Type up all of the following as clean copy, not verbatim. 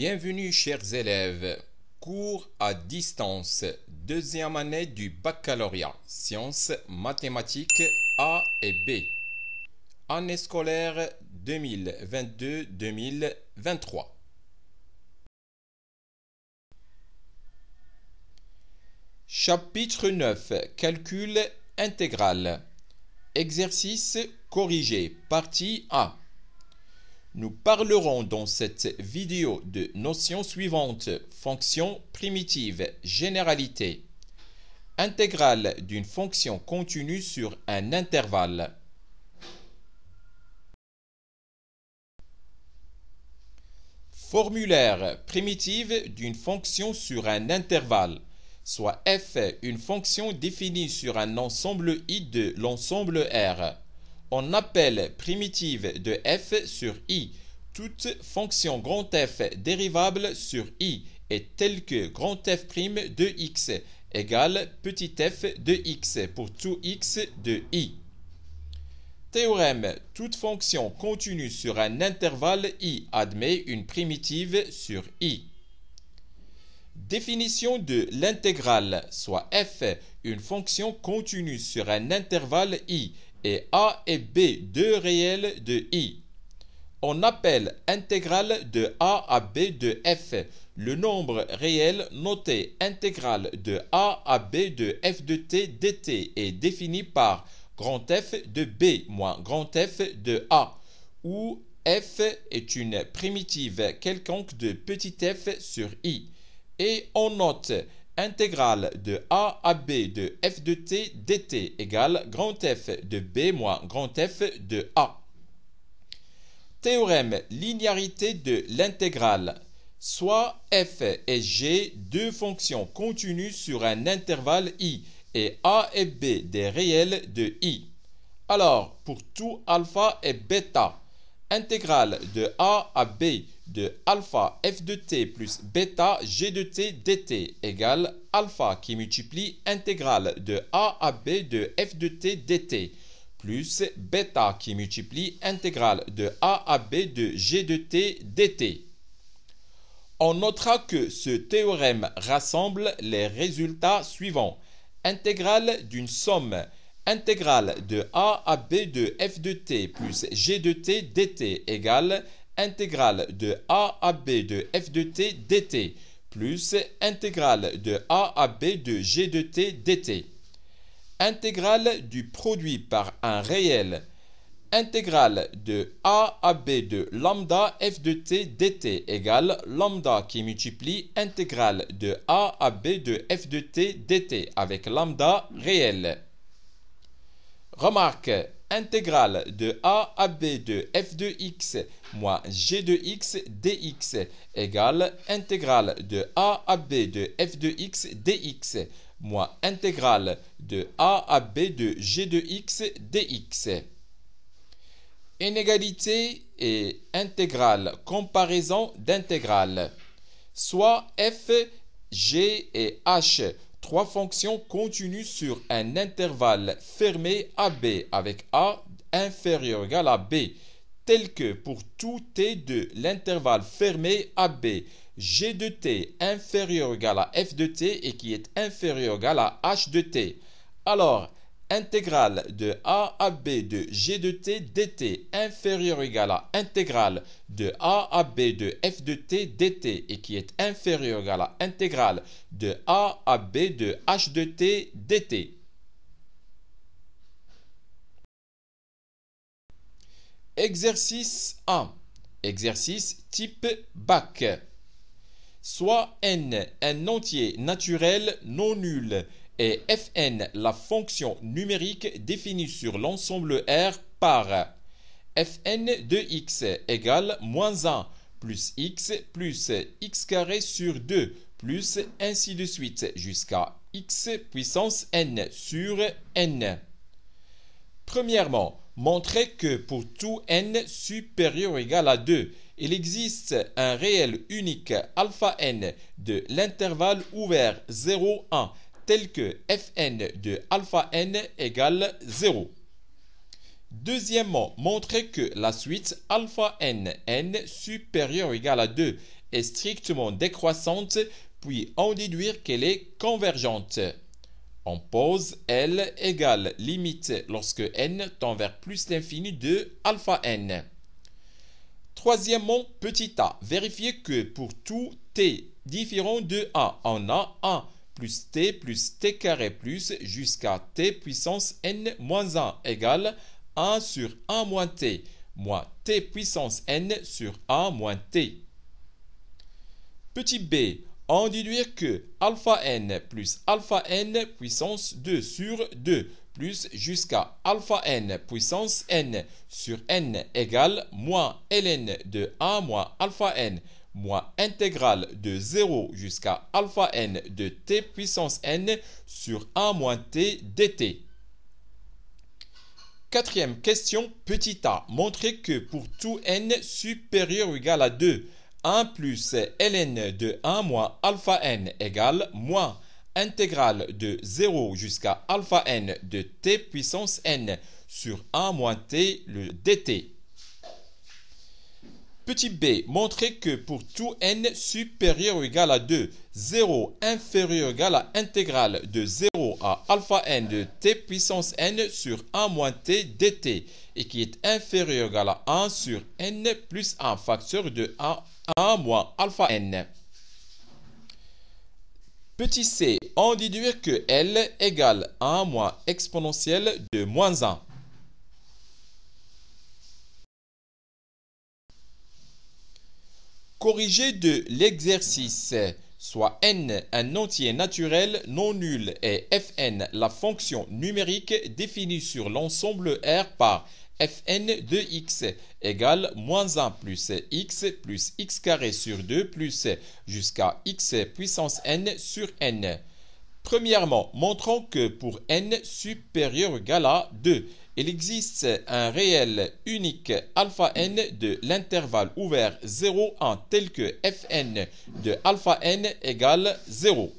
Bienvenue chers élèves, cours à distance, deuxième année du baccalauréat, sciences, mathématiques A et B, année scolaire 2022-2023. Chapitre 9, calcul intégral, exercice corrigé, partie A. Nous parlerons dans cette vidéo de notions suivantes: fonction primitive, généralité, intégrale d'une fonction continue sur un intervalle, formulaire primitive d'une fonction sur un intervalle, soit f une fonction définie sur un ensemble I de l'ensemble R. On appelle primitive de f sur I toute fonction grand F dérivable sur I est telle que grand F' de x égale petit f de x pour tout x de I. Théorème: toute fonction continue sur un intervalle I admet une primitive sur I. Définition de l'intégrale, soit f une fonction continue sur un intervalle I et A et B deux réels de I. On appelle intégrale de A à B de f le nombre réel noté intégrale de A à B de f de t dt est défini par grand F de B moins grand F de A, où f est une primitive quelconque de petit f sur I. Et on note intégrale de A à B de f de t dt égale grand F de B moins grand F de A. Théorème linéarité de l'intégrale, soit f et g deux fonctions continues sur un intervalle I et A et B des réels de I. Alors, pour tout alpha et bêta, intégrale de A à B de alpha f de t plus bêta g de t dt égale alpha qui multiplie intégrale de A à B de f de t dt plus bêta qui multiplie intégrale de A à B de g de t dt. On notera que ce théorème rassemble les résultats suivants: intégrale d'une somme intégrale de A à B de f de t plus g de t dt égale intégrale de A à B de f de t dt plus intégrale de A à B de g de t dt. Intégrale du produit par un réel, intégrale de A à B de lambda f de t dt égale lambda qui multiplie intégrale de A à B de f de t dt avec lambda réel. Remarque: intégrale de A à B de f de x moins g de x dx égale intégrale de A à B de f de x dx moins intégrale de A à B de g de x dx. Inégalité et intégrale, comparaison d'intégrales. Soit f, g et h, trois fonctions continues sur un intervalle fermé AB avec A inférieur ou égal à B, tel que pour tout t de l'intervalle fermé AB, g de t inférieur ou égal à f de t et qui est inférieur ou égal à h de t. Alors, intégrale de A à B de g de t dt inférieur ou égal à intégrale de A à B de f de t dt et qui est inférieur ou égal à intégrale de A à B de h de t dt. Exercice 1. Exercice type bac. Soit n un entier naturel non nul et fn la fonction numérique définie sur l'ensemble R par fn de x égale moins 1 plus x carré sur 2 plus ainsi de suite jusqu'à x puissance n sur n. Premièrement, montrer que pour tout n supérieur ou égal à 2, il existe un réel unique alpha n de l'intervalle ouvert 0, 1 tel que fn de alpha n égale 0. Deuxièmement, montrer que la suite alpha n, n supérieur ou égal à 2 est strictement décroissante, puis en déduire qu'elle est convergente. On pose L égale limite lorsque n tend vers plus l'infini de alpha n. Troisièmement, petit a, vérifiez que pour tout t différent de a, on a 1 plus t carré plus jusqu'à t puissance n moins 1 égale 1 sur 1 moins t puissance n sur 1 moins t. Petit b, on déduire que alpha n plus alpha n puissance 2 sur 2 plus jusqu'à alpha n puissance n sur n égale moins ln de 1 moins alpha n moins intégrale de 0 jusqu'à alpha n de t puissance n sur 1 moins t dt. Quatrième question, petit a. Montrez que pour tout n supérieur ou égal à 2, 1 plus ln de 1 moins alpha n égale moins intégrale de 0 jusqu'à alpha n de t puissance n sur 1 moins t le dt. Petit b, montrez que pour tout n supérieur ou égal à 2, 0 inférieur ou égal à intégrale de 0 à alpha n de t puissance n sur 1 moins t dt et qui est inférieur ou égal à 1 sur n plus 1 facteur de 1 moins alpha n. Petit c, on déduire que L égale 1 moins exponentielle de moins 1. Corrigé de l'exercice, soit n un entier naturel non nul et fn la fonction numérique définie sur l'ensemble R par fn de x égale moins 1 plus x carré sur 2 plus jusqu'à x puissance n sur n. Premièrement, montrons que pour n supérieur ou égal à 2, il existe un réel unique alpha n de l'intervalle ouvert 0, 1 tel que fn de alpha n égale 0.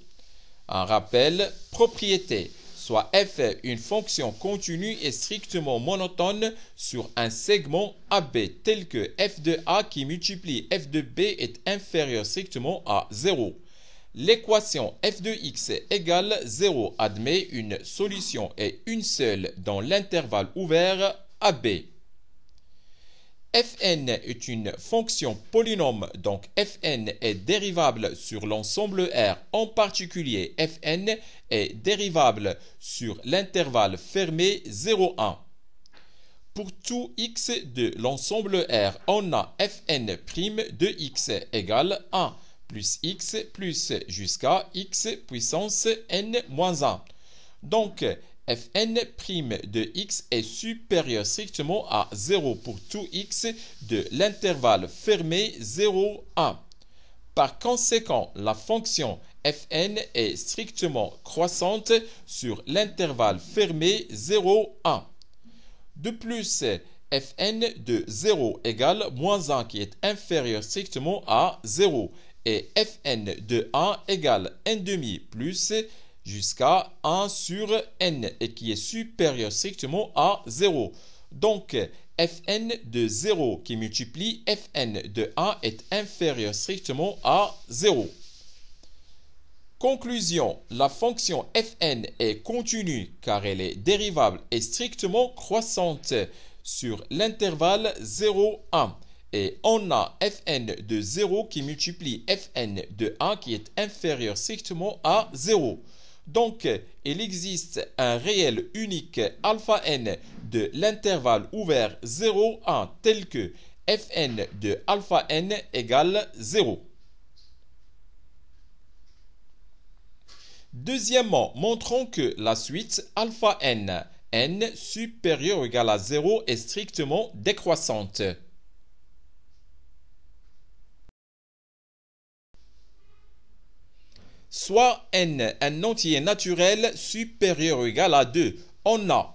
Un rappel, propriété, soit f une fonction continue et strictement monotone sur un segment AB tel que f de a qui multiplie f de b est inférieur strictement à 0. L'équation f de x égale 0 admet une solution et une seule dans l'intervalle ouvert AB. Fn est une fonction polynôme, donc Fn est dérivable sur l'ensemble R, en particulier Fn est dérivable sur l'intervalle fermé 0, 1. Pour tout x de l'ensemble R, on a Fn' de x égale 1 plus x plus jusqu'à x puissance n moins 1. Donc, Fn' de x est supérieur strictement à 0 pour tout x de l'intervalle fermé 0, 1. Par conséquent, la fonction Fn est strictement croissante sur l'intervalle fermé 0, 1. De plus, Fn de 0 égale moins 1 qui est inférieur strictement à 0 et Fn de 1 égale n demi plus jusqu'à 1 sur n et qui est supérieur strictement à 0. Donc, Fn de 0 qui multiplie Fn de 1 est inférieur strictement à 0. Conclusion, la fonction Fn est continue car elle est dérivable et strictement croissante sur l'intervalle 0, 1. Et on a Fn de 0 qui multiplie Fn de 1 qui est inférieur strictement à 0. Donc, il existe un réel unique alpha n de l'intervalle ouvert 0, 1 tel que Fn de alpha n égale 0. Deuxièmement, montrons que la suite alpha n, n supérieur ou égal à 0 est strictement décroissante. Soit n un entier naturel supérieur ou égal à 2, on a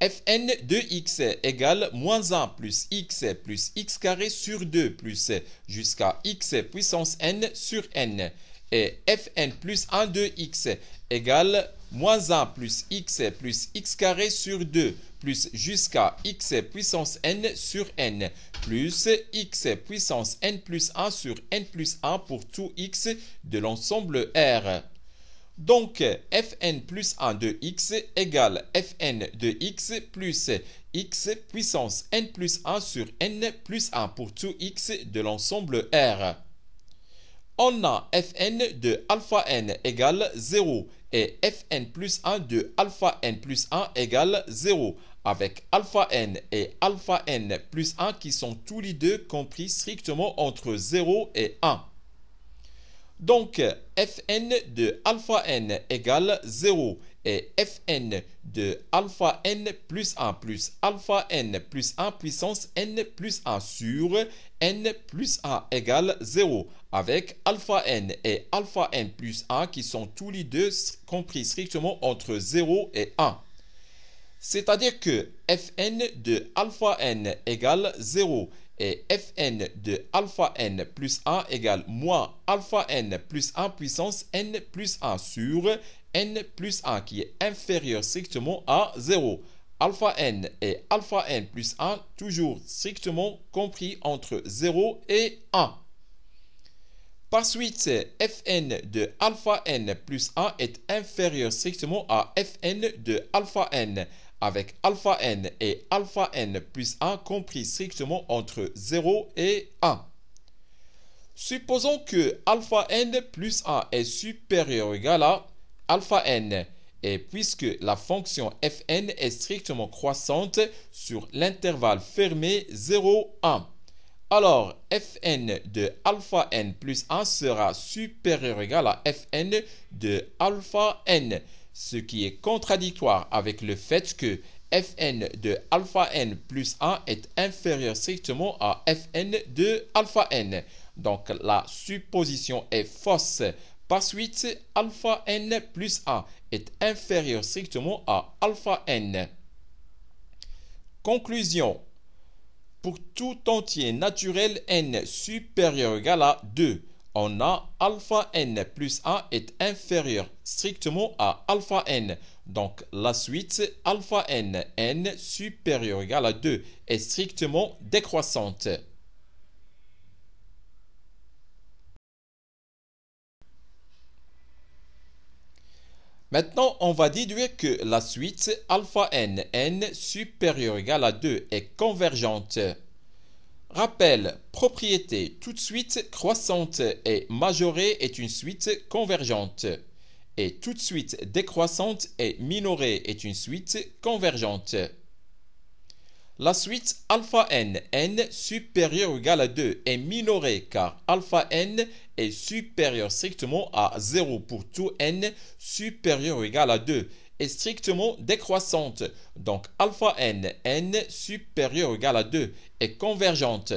Fn de x égale moins 1 plus x carré sur 2 plus jusqu'à x puissance n sur n. Et Fn plus 1 de x égale moins 1 plus x carré sur 2 plus jusqu'à x puissance n sur n plus x puissance n plus 1 sur n plus 1 pour tout x de l'ensemble R. Donc, fn plus 1 de x égale fn de x plus x puissance n plus 1 sur n plus 1 pour tout x de l'ensemble R. On a fn de alpha n égale 0 et fn plus 1 de alpha n plus 1 égale 0 avec alpha n et alpha n plus 1 qui sont tous les deux compris strictement entre 0 et 1. Donc, fn de alpha n égale 0 et fn de alpha n plus 1 plus alpha n plus 1 puissance n plus 1 sur n plus 1 égale 0 avec alpha n et alpha n plus 1 qui sont tous les deux compris strictement entre 0 et 1. C'est-à-dire que fn de alpha n égale 0 et fn de alpha n plus 1 égale moins alpha n plus 1 puissance n plus 1 sur n plus 1 qui est inférieur strictement à 0. Alpha n et alpha n plus 1 toujours strictement compris entre 0 et 1. Par suite, fn de alpha n plus 1 est inférieur strictement à fn de alpha n avec alpha n et alpha n plus 1 compris strictement entre 0 et 1. Supposons que alpha n plus 1 est supérieur ou égal à alpha n, et puisque la fonction fn est strictement croissante sur l'intervalle fermé 0, 1. Alors, fn de alpha n plus 1 sera supérieur ou égal à fn de alpha n, ce qui est contradictoire avec le fait que fn de alpha n plus 1 est inférieur strictement à fn de alpha n. Donc, la supposition est fausse. Par suite, alpha n plus 1 est inférieur strictement à alpha n. Conclusion. Pour tout entier naturel n supérieur ou égal à 2, on a alpha n plus 1 est inférieur strictement à alpha n. Donc, la suite, alpha n supérieur ou égal à 2 est strictement décroissante. Maintenant, on va déduire que la suite alpha n supérieur ou égal à 2 est convergente. Rappel, propriété, toute suite croissante et majorée est une suite convergente. Et toute suite décroissante et minorée est une suite convergente. La suite alpha n supérieur ou égal à 2 est minorée car alpha n est supérieur strictement à 0 pour tout n supérieur ou égal à 2 est strictement décroissante. Donc alpha n supérieur ou égal à 2 est convergente,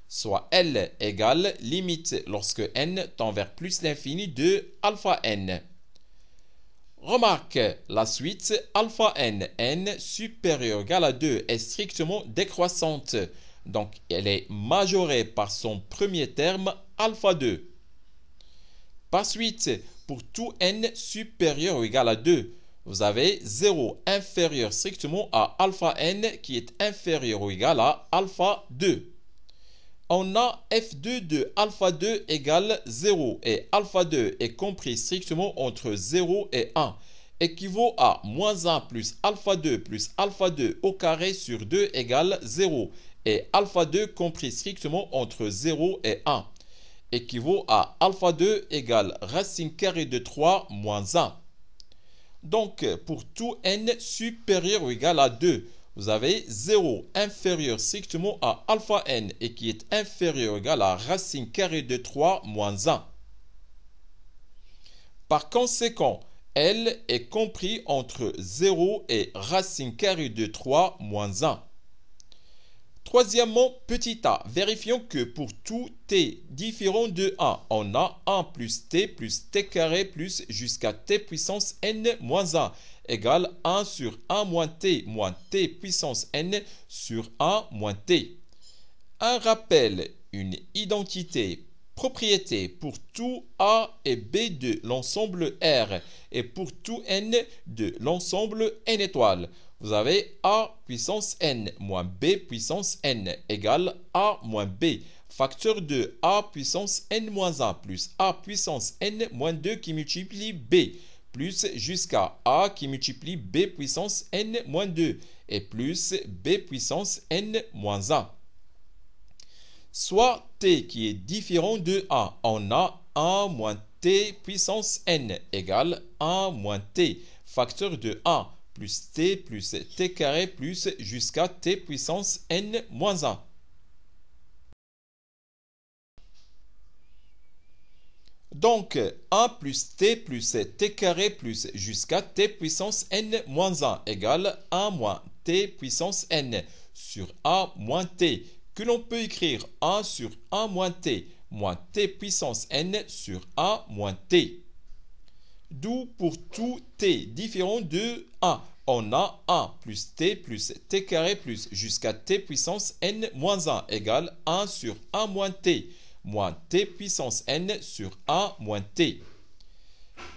soit L égale limite lorsque n tend vers plus l'infini de alpha n. Remarque, la suite alpha n supérieur ou égal à 2 est strictement décroissante, donc elle est majorée par son premier terme alpha 2. Par suite, pour tout n supérieur ou égal à 2, vous avez 0 inférieur strictement à alpha n qui est inférieur ou égal à alpha 2. On a f2 de alpha 2 égale 0 et alpha 2 est compris strictement entre 0 et 1, équivaut à moins 1 plus alpha 2 au carré sur 2 égale 0 et alpha 2 compris strictement entre 0 et 1, équivaut à alpha 2 égale racine carrée de 3 moins 1. Donc, pour tout n supérieur ou égal à 2, vous avez 0 inférieur strictement à alpha n et qui est inférieur ou égal à racine carrée de 3 moins 1. Par conséquent, L est compris entre 0 et racine carrée de 3 moins 1. Troisièmement, petit a, vérifions que pour tout t différent de 1, on a 1 plus t carré plus jusqu'à t puissance n moins 1 égale 1 sur 1 moins t puissance n sur 1 moins t. Un rappel, une identité Propriété pour tout A et B de l'ensemble R et pour tout N de l'ensemble N étoiles. Vous avez A puissance N moins B puissance N égale A moins B. Facteur de A puissance N moins 1 plus A puissance N moins 2 qui multiplie B, plus jusqu'à A qui multiplie B puissance N moins 2 et plus B puissance N moins 1. Soit T qui est différent de A, on a 1 moins T puissance N égale 1 moins T, facteur de A, plus T carré plus jusqu'à T puissance N moins 1. Donc, 1 plus T carré plus jusqu'à T puissance N moins 1 égale 1 moins T puissance N sur A moins T, que l'on peut écrire 1 sur 1 moins T puissance N sur A moins T. D'où pour tout T différent de 1, on a 1 plus T carré plus jusqu'à T puissance N moins 1 égale 1 sur 1 moins T puissance N sur A moins T.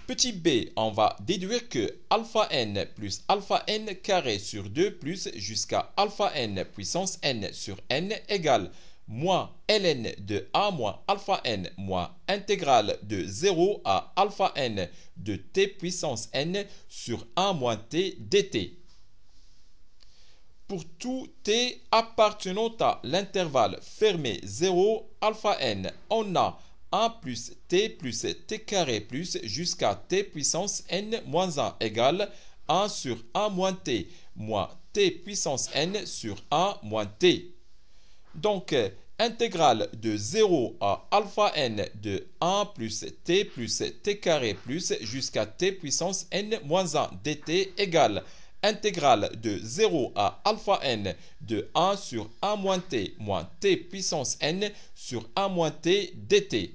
Petit b, on va déduire que alpha n plus alpha n carré sur 2 plus jusqu'à alpha n puissance n sur n égale moins ln de a moins alpha n moins intégrale de 0 à alpha n de t puissance n sur 1 moins t dt. Pour tout t appartenant à l'intervalle fermé 0 alpha n, on a 1 plus t carré plus jusqu'à t puissance n moins 1 égale 1 sur 1 moins t puissance n sur 1 moins t. Donc, intégrale de 0 à alpha n de 1 plus t carré plus jusqu'à t puissance n moins 1 dt égale intégrale de 0 à alpha n de 1 sur 1 moins t puissance n sur 1 moins t dt.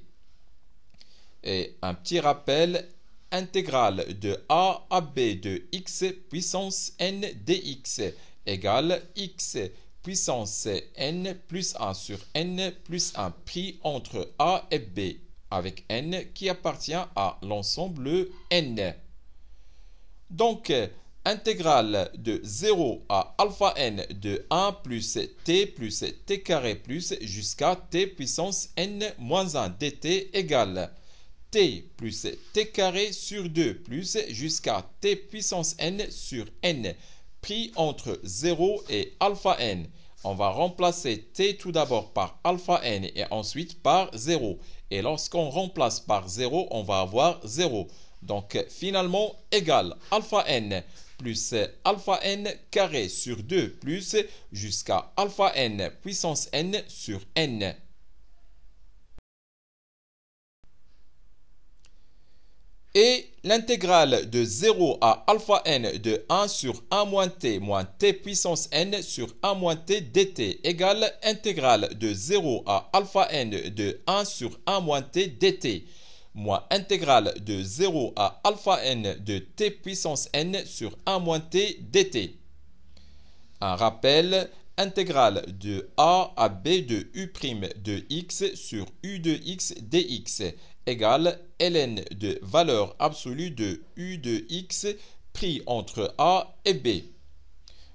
Et un petit rappel, intégrale de a à b de x puissance n dx égale x puissance n plus 1 sur n plus 1 pris entre a et b avec n qui appartient à l'ensemble n. Donc, intégrale de 0 à alpha n de 1 plus t carré plus jusqu'à t puissance n moins 1 dt égale t plus t carré sur 2 plus jusqu'à t puissance n sur n pris entre 0 et alpha n. On va remplacer t tout d'abord par alpha n et ensuite par 0. Et lorsqu'on remplace par 0, on va avoir 0. Donc finalement égale alpha n plus alpha n carré sur 2 plus jusqu'à alpha n puissance n sur n. Et l'intégrale de 0 à alpha n de 1 sur 1 moins t puissance n sur 1 moins t dt égale intégrale de 0 à alpha n de 1 sur 1 moins t dt moins intégrale de 0 à alpha n de t puissance n sur 1 moins t dt. Un rappel, intégrale de a à b de u' de x sur u de x dx égale ln de valeur absolue de u de x pris entre a et b.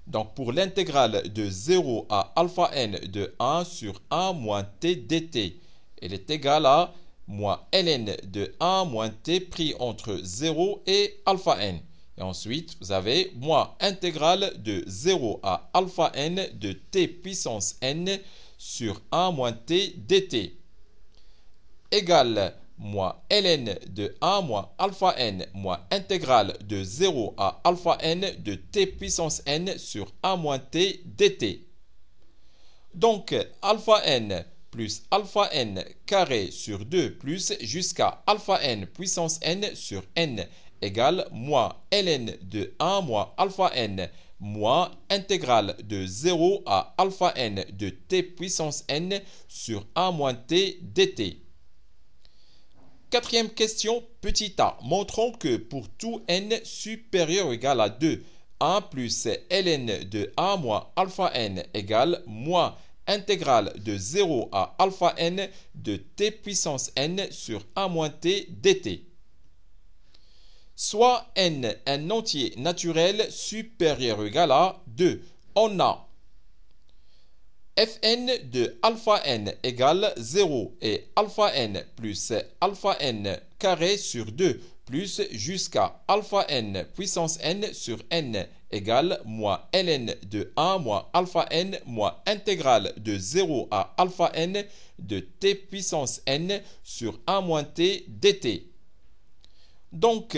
Donc pour l'intégrale de 0 à alpha n de 1 sur 1 moins t dt, elle est égale à moins ln de 1 moins t pris entre 0 et alpha n. Et ensuite, vous avez moins intégrale de 0 à alpha n de t puissance n sur 1 moins t dt égale moins ln de 1 moins alpha n moins intégrale de 0 à alpha n de t puissance n sur 1 moins t dt. Donc, alpha n plus alpha n carré sur 2 plus jusqu'à alpha n puissance n sur n égale moins ln de 1 moins alpha n moins intégrale de 0 à alpha n de t puissance n sur 1 moins t dt. Quatrième question, petit a. Montrons que pour tout n supérieur ou égal à 2, 1 plus ln de 1 moins alpha n égale moins intégrale de 0 à alpha n de t puissance n sur 1 moins t dt. Soit n un entier naturel supérieur ou égal à 2. On a Fn de alpha n égale 0 et alpha n plus alpha n carré sur 2 plus jusqu'à alpha n puissance n sur n égale moins ln de 1 moins alpha n moins intégrale de 0 à alpha n de t puissance n sur 1 moins t dt. Donc,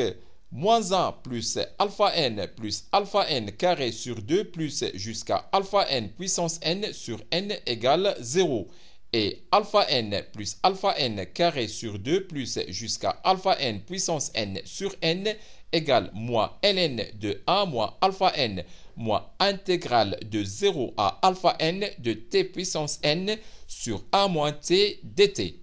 moins 1 plus alpha n carré sur 2 plus jusqu'à alpha n puissance n sur n égale 0. Et alpha n plus alpha n carré sur 2 plus jusqu'à alpha n puissance n sur n égale moins ln de 1 moins alpha n moins intégrale de 0 à alpha n de t puissance n sur 1 moins t dt.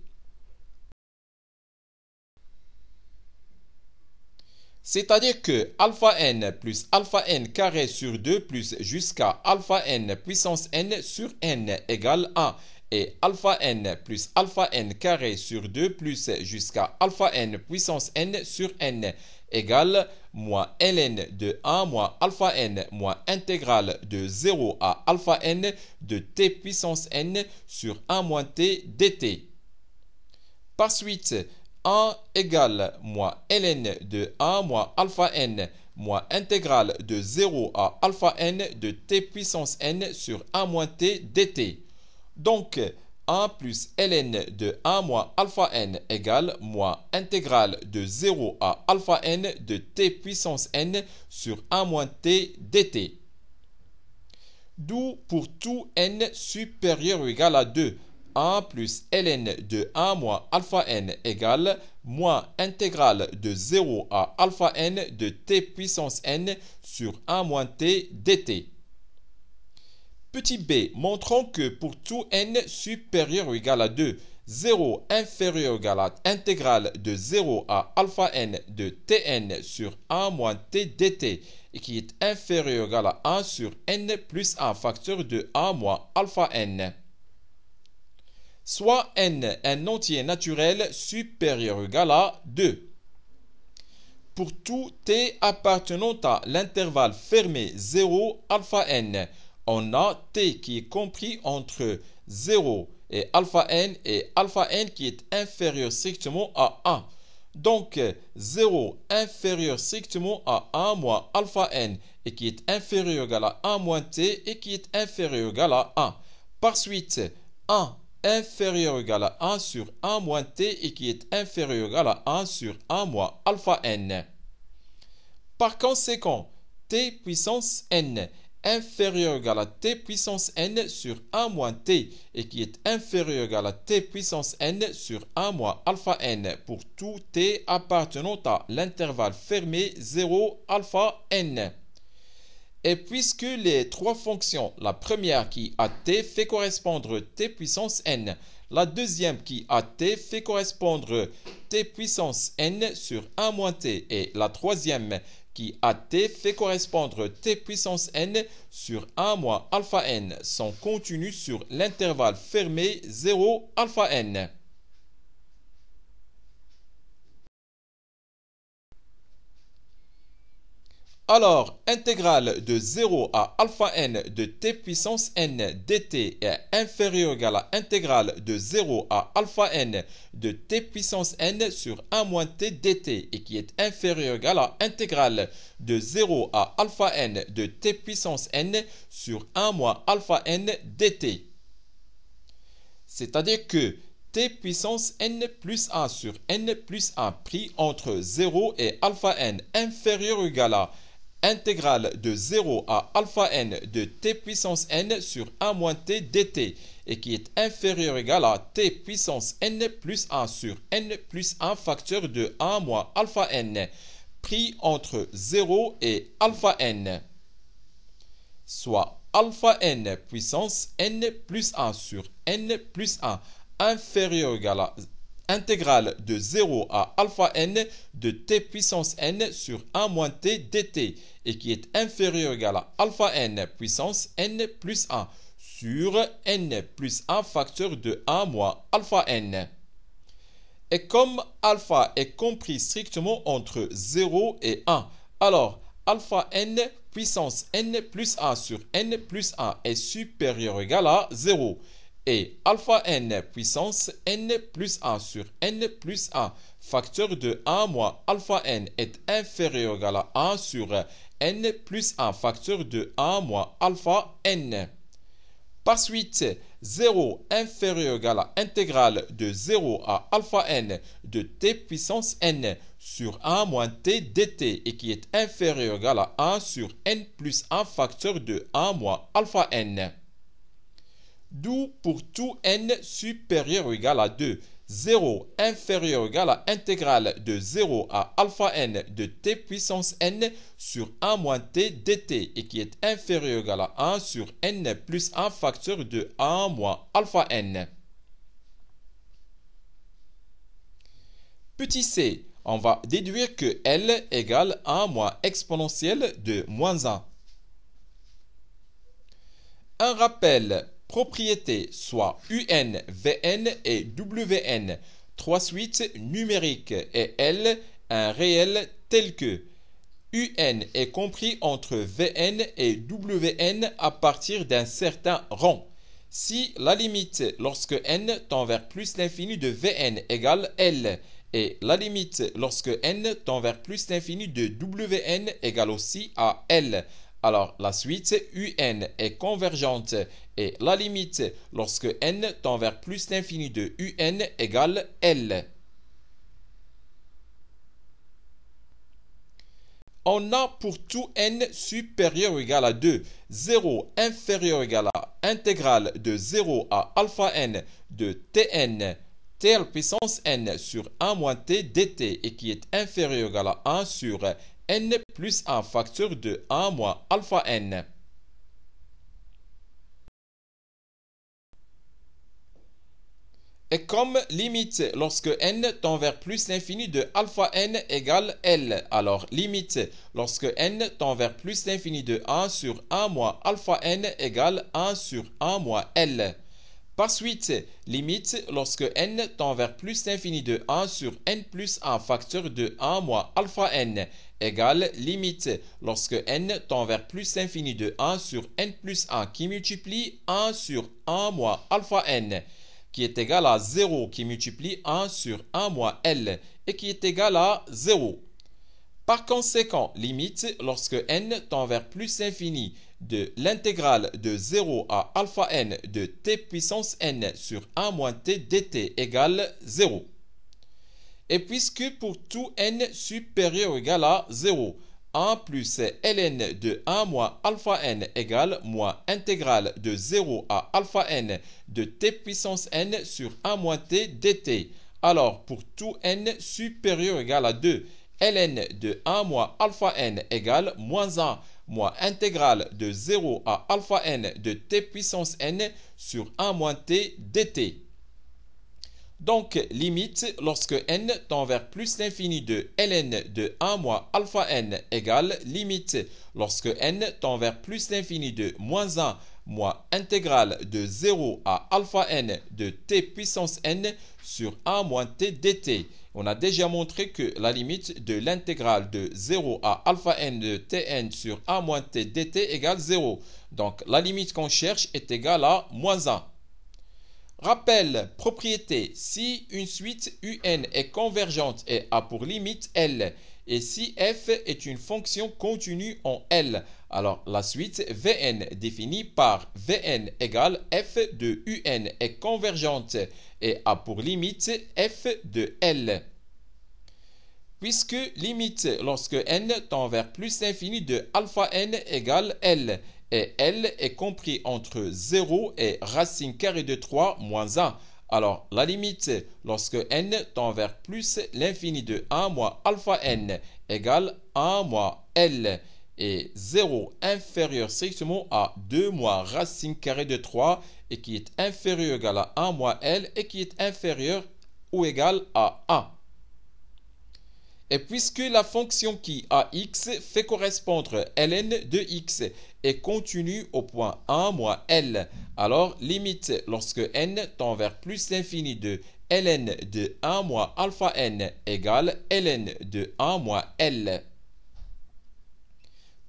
C'est-à-dire que alpha n plus alpha n carré sur 2 plus jusqu'à alpha n puissance n sur n égale 1 et alpha n plus alpha n carré sur 2 plus jusqu'à alpha n puissance n sur n égale moins ln de 1 moins alpha n moins intégrale de 0 à alpha n de t puissance n sur 1 moins t dt. Par suite, 1 égale moins ln de 1 moins alpha n moins intégrale de 0 à alpha n de t puissance n sur 1 moins t dt. Donc, 1 plus ln de 1 moins alpha n égale moins intégrale de 0 à alpha n de t puissance n sur 1 moins t dt. D'où pour tout n supérieur ou égal à 2, 1 plus ln de 1 moins alpha n égale moins intégrale de 0 à alpha n de t puissance n sur 1 moins t dt. Petit b, montrons que pour tout n supérieur ou égal à 2, 0 inférieur ou égal à intégrale de 0 à alpha n de tn sur 1 moins t dt et qui est inférieur ou égal à 1 sur n plus 1 facteur de 1 moins alpha n. Soit n un entier naturel supérieur ou égal à 2. Pour tout t appartenant à l'intervalle fermé 0 alpha n, on a t qui est compris entre 0 et alpha n qui est inférieur strictement à 1. Donc 0 inférieur strictement à 1 moins alpha n et qui est inférieur ou égal à 1 moins t et qui est inférieur ou égal à 1. Par suite, 1 inférieur ou égal à 1 sur 1 moins t et qui est inférieur ou égal à 1 sur 1 moins alpha n. Par conséquent, t puissance n inférieur ou égal à t puissance n sur 1 moins t et qui est inférieur ou égal à t puissance n sur 1 moins alpha n pour tout t appartenant à l'intervalle fermé 0 alpha n. Et puisque les trois fonctions, la première qui a t fait correspondre t puissance n, la deuxième qui a t fait correspondre t puissance n sur 1 moins t et la troisième qui a t fait correspondre t puissance n sur 1 moins alpha n sont contenues sur l'intervalle fermé 0 alpha n. Alors, intégrale de 0 à alpha n de t puissance n dt est inférieure ou égale à intégrale de 0 à alpha n de t puissance n sur 1 moins t dt et qui est inférieure ou égale à intégrale de 0 à alpha n de t puissance n sur 1 moins alpha n dt. C'est-à-dire que t puissance n plus 1 sur n plus 1 pris entre 0 et alpha n inférieur ou égal à intégrale de 0 à alpha n de t puissance n sur 1 moins t dt et qui est inférieur ou égal à t puissance n plus 1 sur n plus 1 facteur de 1 moins alpha n pris entre 0 et alpha n, soit alpha n puissance n plus 1 sur n plus 1 inférieur ou égal à intégrale de 0 à alpha n de t puissance n sur 1 moins t dt et qui est inférieur ou égal à alpha n puissance n plus 1 sur n plus 1 facteur de 1 moins alpha n. Et comme alpha est compris strictement entre 0 et 1, alors alpha n puissance n plus 1 sur n plus 1 est supérieur ou égal à 0. Et alpha n puissance n plus 1 sur n plus 1 facteur de 1 moins alpha n est inférieur ou égal à 1 sur n plus 1 facteur de 1 moins alpha n. Par suite, 0 inférieur ou égal à intégrale de 0 à alpha n de t puissance n sur 1 moins t dt et qui est inférieur ou égal à 1 sur n plus 1 facteur de 1 moins alpha n. D'où pour tout n supérieur ou égal à 2, 0 inférieur ou égal à intégrale de 0 à alpha n de t puissance n sur 1 moins t dt et qui est inférieur ou égal à 1 sur n plus 1 facteur de 1 moins alpha n. Petit c, on va déduire que L égale 1 moins exponentielle de moins 1. Un rappel. Propriétés soit UN, VN et WN, trois suites numériques et L, un réel tel que UN est compris entre VN et WN à partir d'un certain rang. Si la limite lorsque n tend vers plus l'infini de Vn égale L et la limite lorsque n tend vers plus l'infini de Wn égale aussi à L, alors la suite UN est convergente et la limite lorsque n tend vers plus l'infini de UN égale L. On a pour tout n supérieur ou égal à 2, 0 inférieur ou égal à intégrale de 0 à alpha n de Tn, t à la puissance n sur 1 moins t dt et qui est inférieur ou égal à 1 sur n plus 1 facteur de 1 moins alpha n. Et comme limite lorsque n tend vers plus l'infini de alpha n égale L, alors limite lorsque n tend vers plus l'infini de 1 sur 1 moins alpha n égale 1 sur 1 moins L. Par suite, limite lorsque n tend vers plus l'infini de 1 sur n plus 1 facteur de 1 moins alpha n égale limite lorsque n tend vers plus l'infini de 1 sur n plus 1 qui multiplie 1 sur 1 moins alpha n, qui est égal à 0 qui multiplie 1 sur 1 moins L et qui est égal à 0. Par conséquent, limite lorsque n tend vers plus l'infini de l'intégrale de 0 à alpha n de t puissance n sur 1 moins t dt égale 0. Et puisque pour tout n supérieur ou égal à 0, 1 plus ln de 1 moins alpha n égale moins intégrale de 0 à alpha n de t puissance n sur 1 moins t dt. Alors, pour tout n supérieur ou égal à 2, ln de 1 moins alpha n égale moins 1 moins intégrale de 0 à alpha n de t puissance n sur 1 moins t dt. Donc, limite lorsque n tend vers plus l'infini de ln de 1 moins alpha n égale limite lorsque n tend vers plus l'infini de moins 1 moins intégrale de 0 à alpha n de t puissance n sur 1 moins t dt. On a déjà montré que la limite de l'intégrale de 0 à alpha n de tn sur 1 moins t dt égale 0. Donc, la limite qu'on cherche est égale à moins 1. Rappel, propriété, si une suite UN est convergente et a pour limite L, et si f est une fonction continue en L, alors la suite Vn définie par Vn égale f de UN est convergente et a pour limite f de L. Puisque limite lorsque n tend vers plus l'infini de alpha n égale L, et L est compris entre 0 et racine carrée de 3 moins 1. Alors, la limite lorsque n tend vers plus l'infini de 1 moins alpha n égale 1 moins L et 0 inférieur strictement à 2 moins racine carrée de 3 et qui est inférieur ou égal à 1 moins L et qui est inférieur ou égal à 1. Et puisque la fonction qui a x fait correspondre ln de x est continue au point 1 moins L. Alors, limite lorsque n tend vers plus l'infini de ln de 1 moins alpha n égale ln de 1 moins L.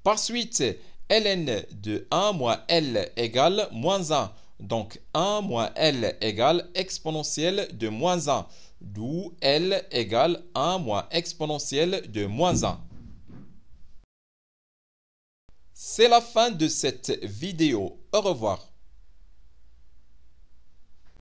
Par suite, ln de 1 moins L égale moins 1. Donc 1 moins L égale exponentielle de moins 1. D'où L égale 1 moins exponentielle de moins 1. C'est la fin de cette vidéo. Au revoir.